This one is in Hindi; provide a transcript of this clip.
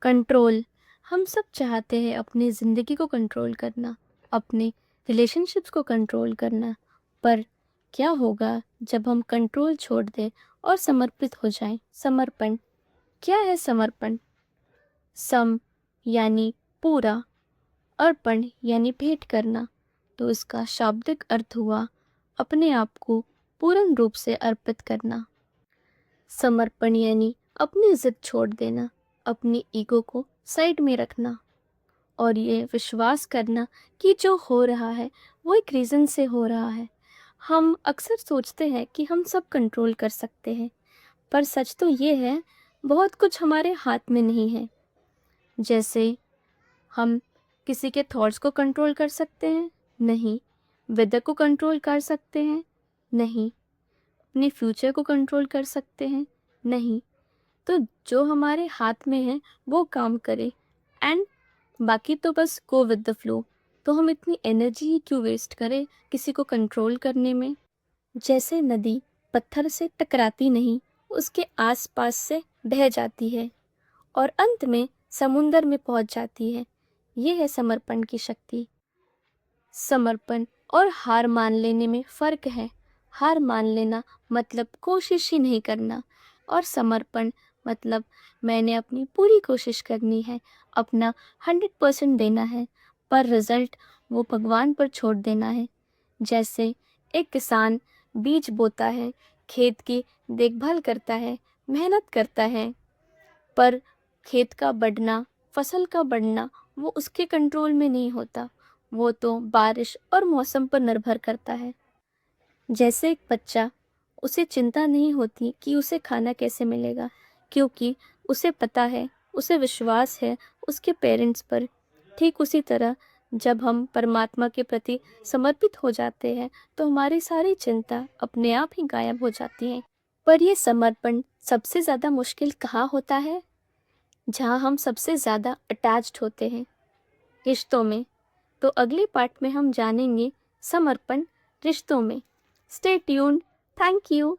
कंट्रोल। हम सब चाहते हैं अपनी ज़िंदगी को कंट्रोल करना, अपने रिलेशनशिप्स को कंट्रोल करना। पर क्या होगा जब हम कंट्रोल छोड़ दें और समर्पित हो जाएं? समर्पण। क्या है समर्पण? सम यानी पूरा, अर्पण यानी भेंट करना। तो इसका शाब्दिक अर्थ हुआ अपने आप को पूर्ण रूप से अर्पित करना। समर्पण यानी अपनी जिद छोड़ देना, अपनी ईगो को साइड में रखना और ये विश्वास करना कि जो हो रहा है वो एक रीज़न से हो रहा है। हम अक्सर सोचते हैं कि हम सब कंट्रोल कर सकते हैं, पर सच तो ये है बहुत कुछ हमारे हाथ में नहीं है। जैसे हम किसी के थॉट्स को कंट्रोल कर सकते हैं? नहीं। वेदर को कंट्रोल कर सकते हैं? नहीं। अपने फ्यूचर को कंट्रोल कर सकते हैं? नहीं। तो जो हमारे हाथ में है वो काम करे एंड बाकी तो बस गो विद द फ्लो। तो हम इतनी एनर्जी ही क्यों वेस्ट करें किसी को कंट्रोल करने में? जैसे नदी पत्थर से टकराती नहीं, उसके आसपास से बह जाती है और अंत में समुंदर में पहुंच जाती है। ये है समर्पण की शक्ति। समर्पण और हार मान लेने में फ़र्क है। हार मान लेना मतलब कोशिश ही नहीं करना, और समर्पण मतलब मैंने अपनी पूरी कोशिश करनी है, अपना 100% देना है, पर रिज़ल्ट वो भगवान पर छोड़ देना है। जैसे एक किसान बीज बोता है, खेत की देखभाल करता है, मेहनत करता है, पर खेत का बढ़ना, फसल का बढ़ना वो उसके कंट्रोल में नहीं होता। वो तो बारिश और मौसम पर निर्भर करता है। जैसे एक बच्चा, उसे चिंता नहीं होती कि उसे खाना कैसे मिलेगा, क्योंकि उसे पता है, उसे विश्वास है उसके पेरेंट्स पर। ठीक उसी तरह जब हम परमात्मा के प्रति समर्पित हो जाते हैं तो हमारी सारी चिंता अपने आप ही गायब हो जाती है। पर ये समर्पण सबसे ज़्यादा मुश्किल कहाँ होता है? जहाँ हम सबसे ज़्यादा अटैच्ड होते हैं, रिश्तों में। तो अगले पार्ट में हम जानेंगे समर्पण रिश्तों में। Stay tuned. Thank you.